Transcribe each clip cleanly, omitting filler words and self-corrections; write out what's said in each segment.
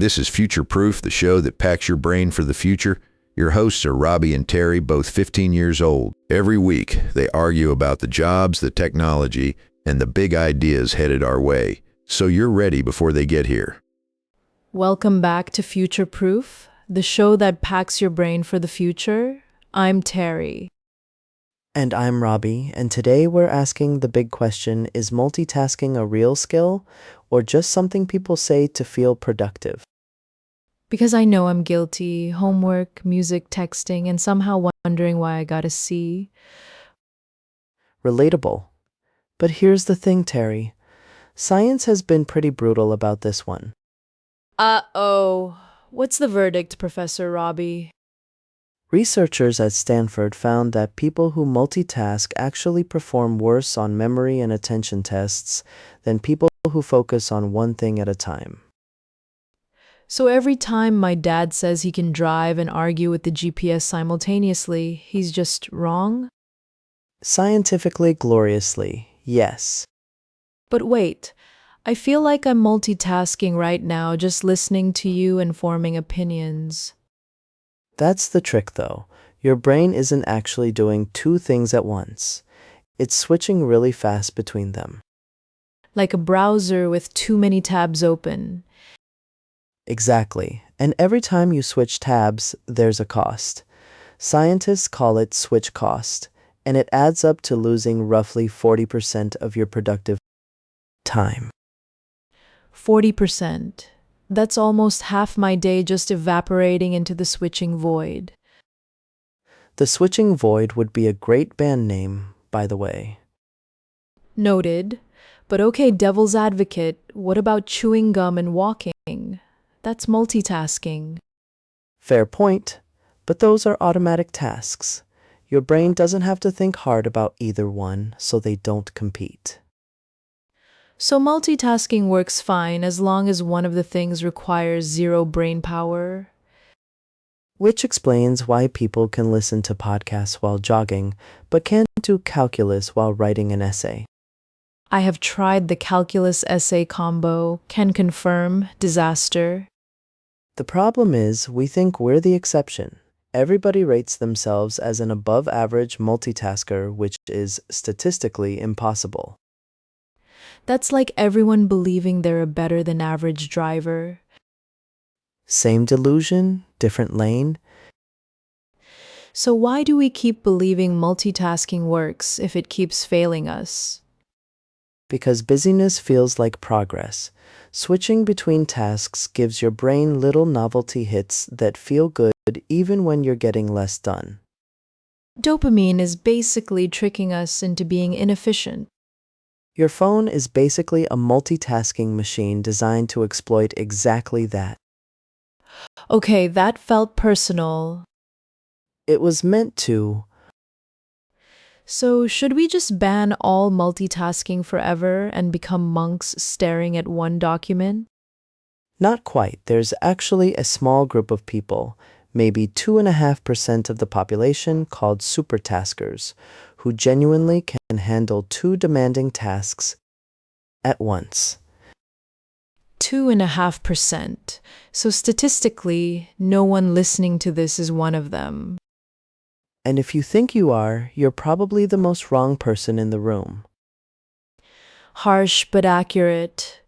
This is Future Proof, the show that packs your brain for the future. Your hosts are Robbie and Terry, both 15 years old. Every week, they argue about the jobs, the technology, and the big ideas headed our way. So you're ready before they get here. Welcome back to Future Proof, the show that packs your brain for the future. I'm Terry. And I'm Robbie, and today we're asking the big question, is multitasking a real skill or just something people say to feel productive? Because I know I'm guilty, homework, music, texting, and somehow wondering why I got a C. Relatable. But here's the thing, Terry. Science has been pretty brutal about this one. Uh-oh. What's the verdict, Professor Robbie? Researchers at Stanford found that people who multitask actually perform worse on memory and attention tests than people who focus on one thing at a time. So every time my dad says he can drive and argue with the GPS simultaneously, he's just wrong? Scientifically gloriously, yes. But wait, I feel like I'm multitasking right now, just listening to you and forming opinions. That's the trick, though. Your brain isn't actually doing two things at once. It's switching really fast between them. Like a browser with too many tabs open. Exactly. And every time you switch tabs, there's a cost. Scientists call it switch cost, and it adds up to losing roughly 40% of your productive time. 40%. That's almost half my day just evaporating into the switching void. The switching void would be a great band name, by the way. Noted. But okay, devil's advocate, what about chewing gum and walking? That's multitasking. Fair point, but those are automatic tasks. Your brain doesn't have to think hard about either one, so they don't compete. So multitasking works fine as long as one of the things requires zero brain power. Which explains why people can listen to podcasts while jogging, but can't do calculus while writing an essay. I have tried the calculus essay combo, can confirm, disaster. The problem is, we think we're the exception. Everybody rates themselves as an above-average multitasker, which is statistically impossible. That's like everyone believing they're a better than average driver. Same delusion, different lane. So why do we keep believing multitasking works if it keeps failing us? Because busyness feels like progress. Switching between tasks gives your brain little novelty hits that feel good even when you're getting less done. Dopamine is basically tricking us into being inefficient. Your phone is basically a multitasking machine designed to exploit exactly that. Okay, that felt personal. It was meant to. So should we just ban all multitasking forever and become monks staring at one document? Not quite. There's actually a small group of people, maybe 2.5% of the population, called supertaskers, who genuinely can handle two demanding tasks at once. 2.5%. So statistically, no one listening to this is one of them. And if you think you are, you're probably the most wrong person in the room. Harsh but accurate.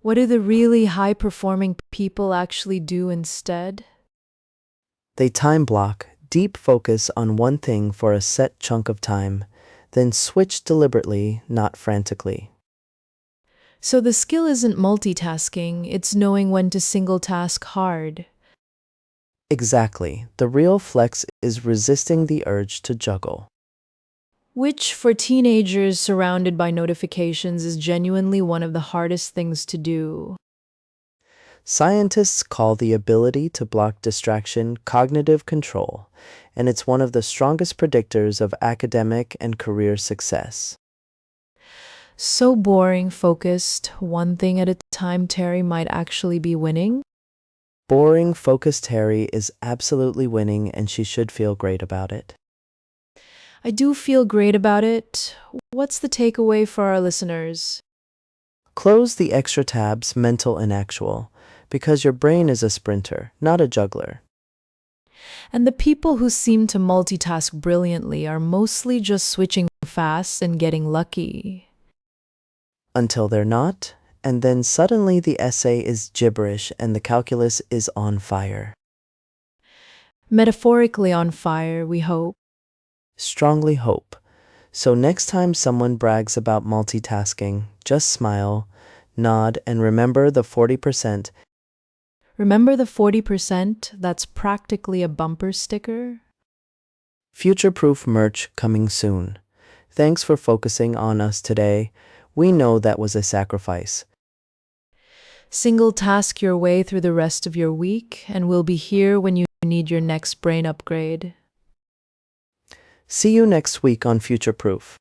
What do the really high-performing people actually do instead? They time block, deep focus on one thing for a set chunk of time, then switch deliberately, not frantically. So the skill isn't multitasking, it's knowing when to single task hard. Exactly. The real flex is resisting the urge to juggle. Which, for teenagers surrounded by notifications, is genuinely one of the hardest things to do. Scientists call the ability to block distraction cognitive control, and it's one of the strongest predictors of academic and career success. So boring, focused, one thing at a time, Terry might actually be winning? Boring, focused Harry is absolutely winning, and she should feel great about it. I do feel great about it. What's the takeaway for our listeners? Close the extra tabs, mental and actual. because your brain is a sprinter, not a juggler. And the people who seem to multitask brilliantly are mostly just switching fast and getting lucky. Until they're not, and then suddenly the essay is gibberish and the calculus is on fire. Metaphorically on fire, we hope. Strongly hope. So next time someone brags about multitasking, just smile, nod, and remember the 40%. Remember the 40%? That's practically a bumper sticker. Future-proof merch coming soon. Thanks for focusing on us today. We know that was a sacrifice. Single task your way through the rest of your week, and we'll be here when you need your next brain upgrade. See you next week on Future Proof.